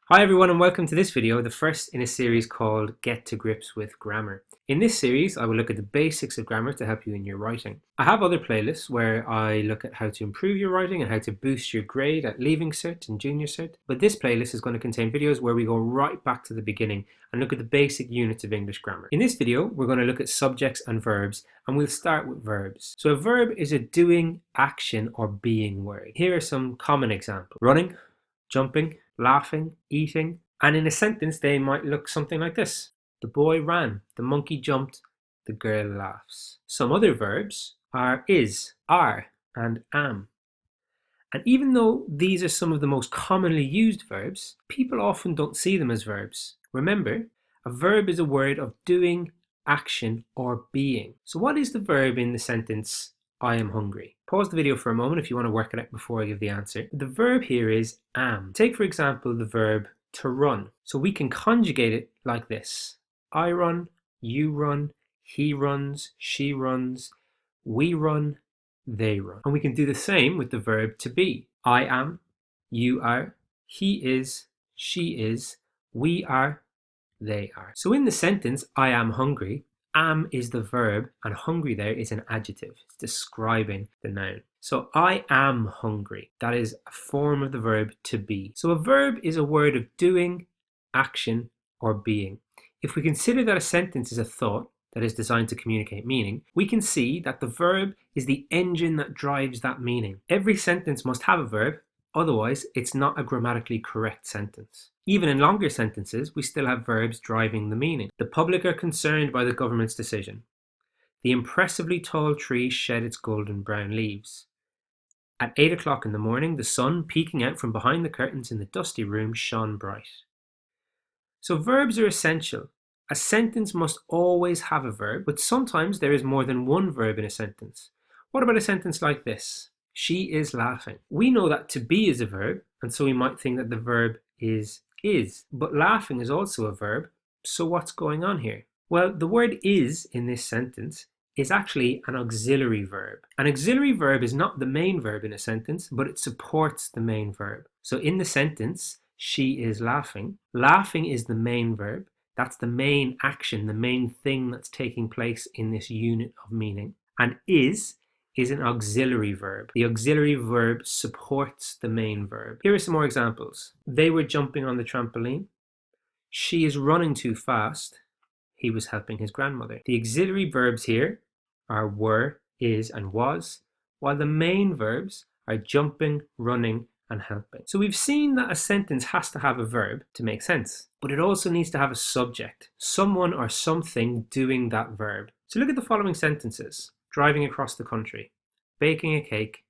Hi everyone and welcome to this video, the first in a series called Get to Grips with Grammar. In this series I will look at the basics of grammar to help you in your writing. I have other playlists where I look at how to improve your writing and how to boost your grade at Leaving Cert and Junior Cert, but this playlist is going to contain videos where we go right back to the beginning and look at the basic units of English grammar. In this video we're going to look at subjects and verbs, and we'll start with verbs. So a verb is a doing, action or being word. Here are some common examples: running, jumping, laughing, eating, and in a sentence they might look something like this. The boy ran, the monkey jumped, the girl laughs. Some other verbs are is, are, and am. And even though these are some of the most commonly used verbs, people often don't see them as verbs. Remember, a verb is a word of doing, action, or being. So what is the verb in the sentence, I am hungry? Pause the video for a moment if you want to work it out before I give the answer. The verb here is am. Take for example the verb to run. So we can conjugate it like this. I run, you run, he runs, she runs, we run, they run. And we can do the same with the verb to be. I am, you are, he is, she is, we are, they are. So in the sentence, I am hungry, am is the verb and hungry there is an adjective. It's describing the noun. So I am hungry. That is a form of the verb to be. So a verb is a word of doing, action, or being. If we consider that a sentence is a thought that is designed to communicate meaning, we can see that the verb is the engine that drives that meaning. Every sentence must have a verb, otherwise it's not a grammatically correct sentence. Even in longer sentences, we still have verbs driving the meaning. The public are concerned by the government's decision. The impressively tall tree shed its golden brown leaves. At 8 o'clock in the morning, the sun, peeking out from behind the curtains in the dusty room, shone bright. So verbs are essential. A sentence must always have a verb, but sometimes there is more than one verb in a sentence. What about a sentence like this? She is laughing. We know that to be is a verb, and so we might think that the verb is, but laughing is also a verb, so what's going on here? Well, the word is in this sentence is actually an auxiliary verb. An auxiliary verb is not the main verb in a sentence, but it supports the main verb. So in the sentence, she is laughing. Laughing is the main verb. That's the main action, the main thing that's taking place in this unit of meaning. And is an auxiliary verb. The auxiliary verb supports the main verb. Here are some more examples. They were jumping on the trampoline. She is running too fast. He was helping his grandmother. The auxiliary verbs here are were, is, and was, while the main verbs are jumping, running, and helping. So we've seen that a sentence has to have a verb to make sense, but it also needs to have a subject, someone or something doing that verb. So look at the following sentences. Driving across the country, baking a cake,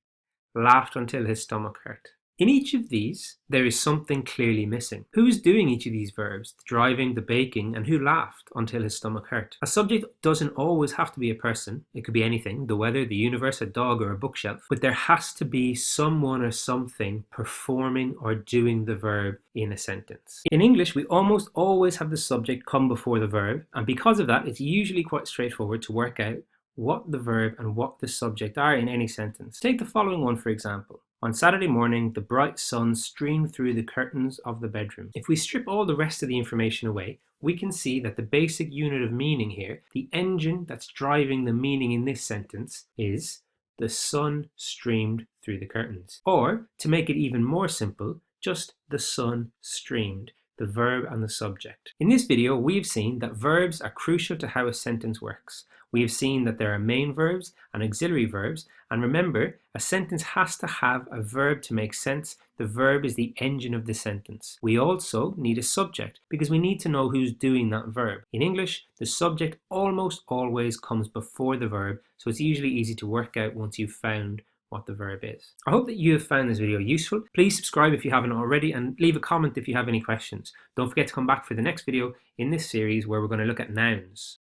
laughed until his stomach hurt. In each of these, there is something clearly missing. Who's doing each of these verbs? The driving, the baking, and who laughed until his stomach hurt? A subject doesn't always have to be a person. It could be anything, the weather, the universe, a dog, or a bookshelf. But there has to be someone or something performing or doing the verb in a sentence. In English, we almost always have the subject come before the verb, and because of that, it's usually quite straightforward to work out what the verb and what the subject are in any sentence. Take the following one for example. On Saturday morning, the bright sun streamed through the curtains of the bedroom. If we strip all the rest of the information away, we can see that the basic unit of meaning here, the engine that's driving the meaning in this sentence, is the sun streamed through the curtains. Or, to make it even more simple, just the sun streamed, the verb and the subject. In this video, we've seen that verbs are crucial to how a sentence works. We have seen that there are main verbs and auxiliary verbs, and remember, a sentence has to have a verb to make sense. The verb is the engine of the sentence. We also need a subject because we need to know who's doing that verb. In English, the subject almost always comes before the verb, so it's usually easy to work out once you've found what the verb is. I hope that you have found this video useful. Please subscribe if you haven't already and leave a comment if you have any questions. Don't forget to come back for the next video in this series where we're going to look at nouns.